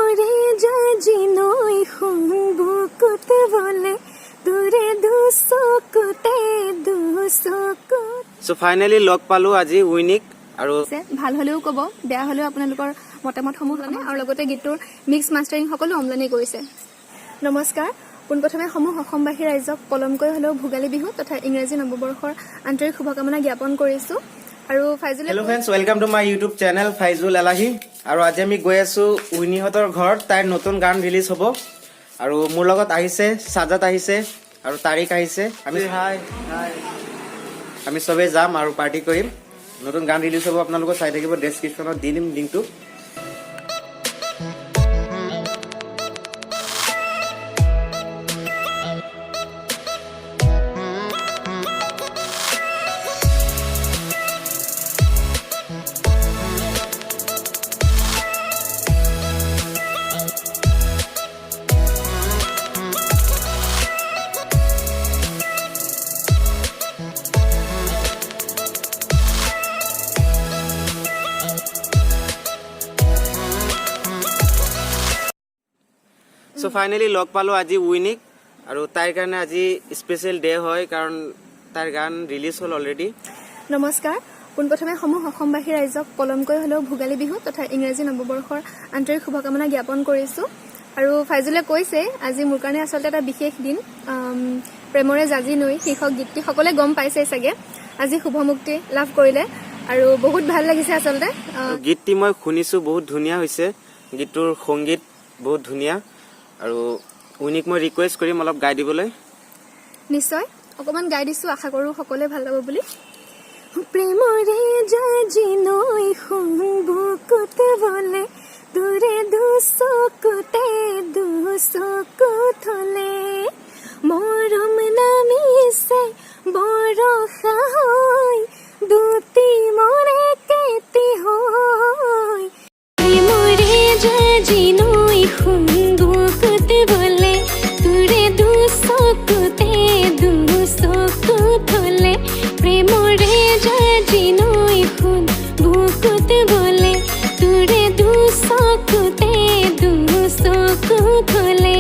প্ৰেমৰে জাজি নই বুকুত বলে দূৰে দুচকুতে সো ফাইনালি লগ পালো আজি উইনিক আৰু ভাল হলেও কব বেয়া হলেও আপোনালোকৰ মতামতসমূহ জানে আৰু লগতে গীতটোৰ মিক্স মাষ্টাৰিং সকলো অম্লানে কৰিছে নমস্কাৰ পোনপ্ৰথমে সমূহ অসমবাসী ৰাইজক পলমকৈ হলেও ভোগালী বিহু তথা ইংৰাজী নৱবৰ্ষৰ আন্তৰিক শুভকামনা জ্ঞাপন কৰিছো আৰু Faizul hello' friends welcome to my YouTube channel Faizul Elahi আৰু আজি আমি গৈ আছো উইনিহঁতৰ ঘৰত তাইৰ নতুন গান ৰিলিজ হ'ব আৰু মোৰ লগত আহিছে সাজাত আহিছে আৰু তাৰিখ আহিছে আমি সবে যাম আৰু পাৰ্টি কৰিম নতুন গান ৰিলিজ হ'ব আপোনালোকে চাই থাকিব ডেছক্ৰিপশ্যনত দি দিম লিংকটো সো ফাইনালি লগ পালো আজি উইনিক আৰু তাইৰ কাৰণে আজি স্পেচিয়েল ডে হয় কাৰণ তাইৰ গান ৰিলিজ হ'ল অলৰেডি নমস্কাৰ পোনপ্ৰথমে সমূহ অসমবাসী ৰাইজক পলমকৈ হলেও ভোগালী বিহু তথা ইংৰাজী নৱবৰ্ষৰ আন্তৰিক শুভকামনা জ্ঞাপন কৰিছো আৰু ফাইজুলে কৈছে আজি মোৰ কাৰণে আচলতে এটা বিশেষ দিন প্ৰেমৰে জাজি নৈ শীৰ্ষক গীতটি সকলোৱে গম পাইছে চাগে আজি শুভমুক্তি লাভ কৰিলে আৰু বহুত ভাল লাগিছে আচলতে গীতটি মই শুনিছো বহুত ধুনীয়া হৈছে গীতটোৰ সংগীত বহুত ধুনীয়া আৰু উইনিক মই ৰিকুৱেষ্ট কৰিম অলপ গাই দিবলৈ নিশ্চয় অকমান গাই দিছো আশা কৰো সকলোৱে ভাল পাব বুলি প্ৰেমৰে জাজি নৈ বুকুত বলে দূৰে দুচকুতে দুচকুথলে মৰম নামিছে বৰষা হৈ দুটি মৰে কেতি হৈ প্ৰেমৰে জাজি নৈ বুকুত বলে দূৰে দুচকুতে দুচকুথলে প্ৰেমৰে জাজি নৈ বুকুত বলে দূৰে দুচকুতে দুচকুথলে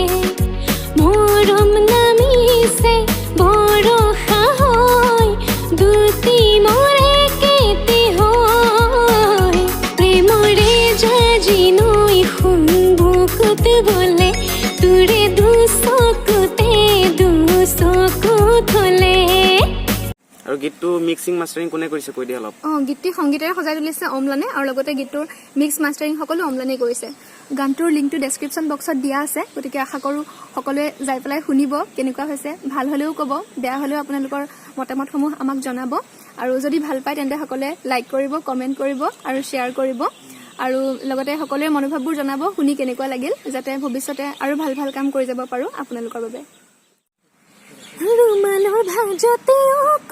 মৰম নামিছে বৰষা হৈ দুটি মৰে কেতি হৈ প্ৰেমৰে জাজি নৈ বুকুত বলে দূৰে দুচকুতে দুচকুথলে আৰু গীতটো মিক্সিং মাষ্টাৰিং কোনে কৰিছে কৈ দিয়া অলপ গীতটি সংগীতেৰে সজাই তুলিছে অম্লানে আৰু লগতে গীতটোৰ মিক্স মাষ্টাৰিং সকলো অম্লানে কৰিছে গানটোৰ লিংকটো ডেছক্ৰিপশ্যন বক্সত দিয়া আছে গতিকে আশা কৰো সকলোৱে যাই পেলাই শুনিব কেনেকুৱা হৈছে ভাল হলেও ক'ব বেয়া হলেও আপোনালোকৰ মতামতসমূহ আমাক জনাব আৰু যদি ভাল পায় তেন্তে সকলোৱে লাইক কৰিব কমেণ্ট কৰিব আৰু শ্বেয়াৰ কৰিব আৰু লগতে সকলোৱে মনোভাৱবোৰ জনাব শুনি কেনেকুৱা লাগিল যাতে ভৱিষ্যতে আৰু ভাল ভাল কাম কৰি যাব পাৰো আপোনালোকৰ বাবে ৰুমালৰ ভাজতে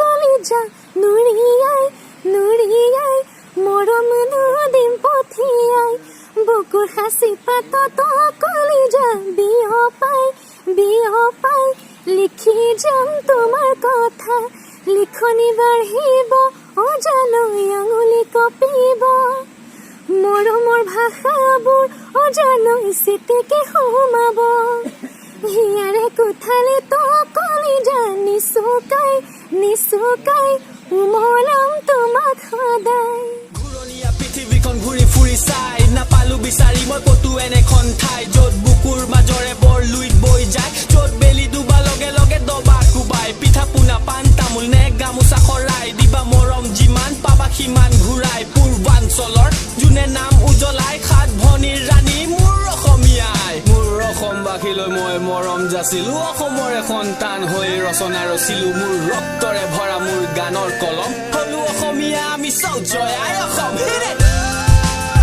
কলিজা নুৰিয়াই নুৰিয়াই মৰম নদিম পঠিয়াই বুকুৰ সাঁচি পাতত কলিজা বিয়পাই লিখি যাম তোমাৰ কথা লিখনি বাঢ়িব অজালৈ আঙুলি কঁপিব মৰমৰ ভাষাবোৰ অজালৈ চিটিকি সোমাব হিয়াৰে কোঠালি তো কলিজা নিচুকাই উমলাম তোমাক সদায় ঘূৰণীয়া পৃথিৱীখন ঘূৰি ফুৰি চাই নাপালো বিচাৰি মই কতো এনেখন ঠাই য'ত বুকুৰ মাজৰে বৰ লুইত বৈ যায় য'ত বেলি ডুবা লগে লগে দবা কোবাই পিঠা পোনা পাণ তামোল নে গামোচা শৰাই দিবা মৰম যিমান পাবা সিমান ঘূৰাই পূৰ্বাঞ্চলৰ যোনে নাম উজ্বলাই সাত ভনীৰ ৰাণী মোৰ অসমীয়াই মোৰ অসমবাসীলৈ মই মৰম যাচিলো অসমৰে সন্তান হৈ ৰচনা ৰচিলো মোৰ ৰক্তৰে ভৰা মোৰ গানৰ কলম হলো অসমীয়া আমি চব জয় আই অসম